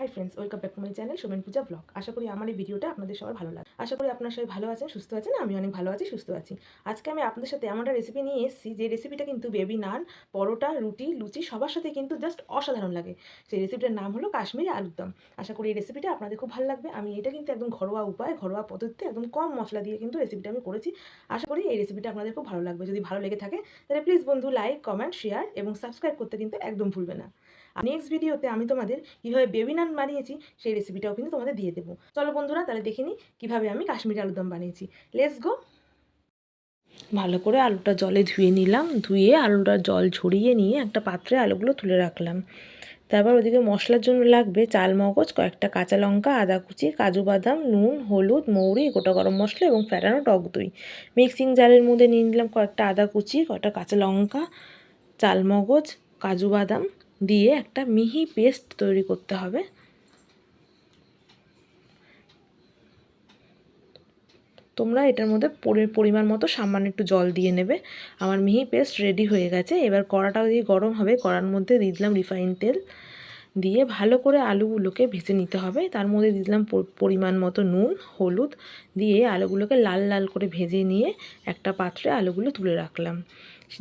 High friends, welcome back to my channel Somen Puja blog. আশা করি আমার এই ভিডিওটা আপনাদের সবার ভালো লাগে। আশা করি আপনারা সবাই ভালো আছেন, সুস্থ আছেন। আমি অনেক ভালো আছি, সুস্থ আছি। আজকে আমি আপনাদের সাথে এমন একটা রেসিপি নিয়ে এসেছি যে রেসিপিটা কিন্তু বেবি নান, পরোটা, রুটি, লুচি সবার সাথে কিন্তু জাস্ট অসাধারণ লাগে। সেই রেসিপিটার নাম হলো কাশ্মীরি আলুর দম। আশা করি এই রেসিপিটা আপনাদের খুব ভালো লাগবে। আমি এটা কিন্তু একদম ঘরোয়া উপায়, ঘরোয়া পদ্ধতিতে একদম কম মশলা দিয়ে কিন্তু রেসিপিটা আমি করেছি। আশা করি এই রেসিপিটা আপনাদের খুব ভালো লাগবে। যদি ভালো লেগে থাকে তাহলে প্লিজ বন্ধু লাইক, কমেন্ট, শেয়ার এবং সাবস্ক্রাইব করতে কিন্তু একদম ভুলবে না। নেক্সট ভিডিওতে আমি তোমাদের কীভাবে বেবি নান বানিয়েছি সেই রেসিপিটাও কিন্তু তোমাদের দিয়ে দেবো। চলো বন্ধুরা, তাহলে দেখে নিই কীভাবে আমি কাশ্মীরি আলুর দম বানিয়েছি। Let's go. ভালো করে আলুটা জলে ধুয়ে নিলাম, ধুয়ে আলুটার জল ঝরিয়ে নিয়ে একটা পাত্রে আলুগুলো তুলে রাখলাম। তারপর ওদিকে মশলার জন্য লাগবে চাল মগজ, কয়েকটা কাঁচা লঙ্কা, আদা কুচি, কাজু বাদাম, নুন, হলুদ, মৌরি, গোটা গরম মশলা এবং ফেটানো টক দই। মিক্সিং জারের মধ্যে নিয়ে নিলাম কয়েকটা আদা কুচি, কয়েকটা কাঁচা লঙ্কা, চাল মগজ, কাজু বাদাম দিয়ে একটা মিহি পেস্ট তৈরি করতে হবে। তোমরা এটার মধ্যে পরিমাণ মতো সামান্য একটু জল দিয়ে নেবে। আমার মিহি পেস্ট রেডি হয়ে গেছে। এবার কড়াটা দিয়ে গরম হবে, কড়ার মধ্যে দিয়ে দিলাম রিফাইন তেল, দিয়ে ভালো করে আলুগুলোকে ভেজে নিতে হবে। তার মধ্যে দিয়ে দিলাম পরিমাণ মতো নুন, হলুদ দিয়ে আলুগুলোকে লাল লাল করে ভেজে নিয়ে একটা পাত্রে আলুগুলো তুলে রাখলাম।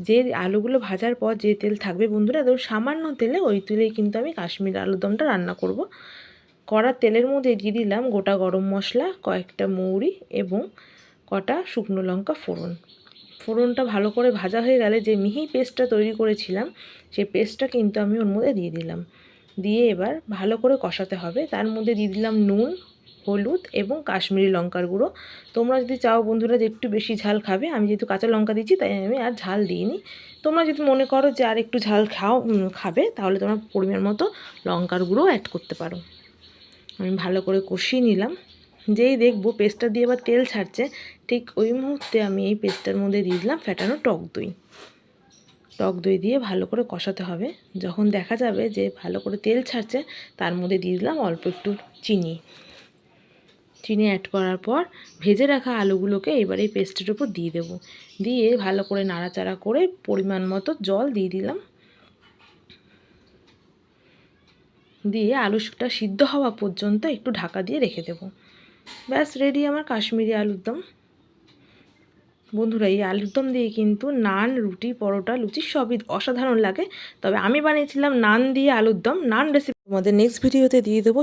যে আলুগুলো ভাজার পর যে তেল থাকবে বন্ধুরা, তো সামান্য তেলে, ওই তেলেই কিন্তু আমি কাশ্মীরি আলুর দমটা রান্না করব। কড়ার তেলের মধ্যে দিয়ে দিলাম গোটা গরম মশলা, কয়েকটা মৌরি এবং কটা শুকনো লঙ্কা ফোড়ন। ফোড়নটা ভালো করে ভাজা হয়ে গেলে যে মিহি পেস্টটা তৈরি করেছিলাম সেই পেস্টটা কিন্তু আমি ওর মধ্যে দিয়ে দিলাম। দিয়ে এবার ভালো করে কষাতে হবে। তার মধ্যে দিয়ে দিলাম নুন, হলুদ এবং কাশ্মীরি লঙ্কার গুঁড়ো। তোমরা যদি চাও বন্ধুরা যে একটু বেশি ঝাল খাবে, আমি যেহেতু কাঁচা লঙ্কা দিচ্ছি তাই আমি আর ঝাল দিইনি। তোমরা যদি মনে করো যে আর একটু ঝাল খাবে তাহলে তোমরা পরিমাণ মতো লঙ্কার গুঁড়ো অ্যাড করতে পারো। আমি ভালো করে কষিয়ে নিলাম। যেই দেখবো পেস্টটা দিয়ে আবার তেল ছাড়ছে, ঠিক ওই মুহূর্তে আমি এই পেস্টটার মধ্যে দিয়ে দিলাম ফেটানো টক দই। টক দই দিয়ে ভালো করে কষাতে হবে। যখন দেখা যাবে যে ভালো করে তেল ছাড়ছে, তার মধ্যে দিয়ে দিলাম অল্প একটু চিনি। চিনি অ্যাড করার পর ভেজে রাখা আলুগুলোকে এবার এই পেস্টের উপর দিয়ে দেবো। দিয়ে ভালো করে নাড়াচাড়া করে পরিমাণ মতো জল দিয়ে দিলাম। দিয়ে আলুটা সিদ্ধ হওয়া পর্যন্ত একটু ঢাকা দিয়ে রেখে দেবো। ব্যাস রেডি আমার কাশ্মীরি আলুর দম। বন্ধুরা, এই আলুর দম দিয়ে কিন্তু নান, রুটি, পরোটা, লুচি সবই অসাধারণ লাগে। তবে আমি বানিয়েছিলাম নান দিয়ে আলুর দম। নান রেসিপি তোমাদের নেক্সট ভিডিওতে দিয়ে দেবো।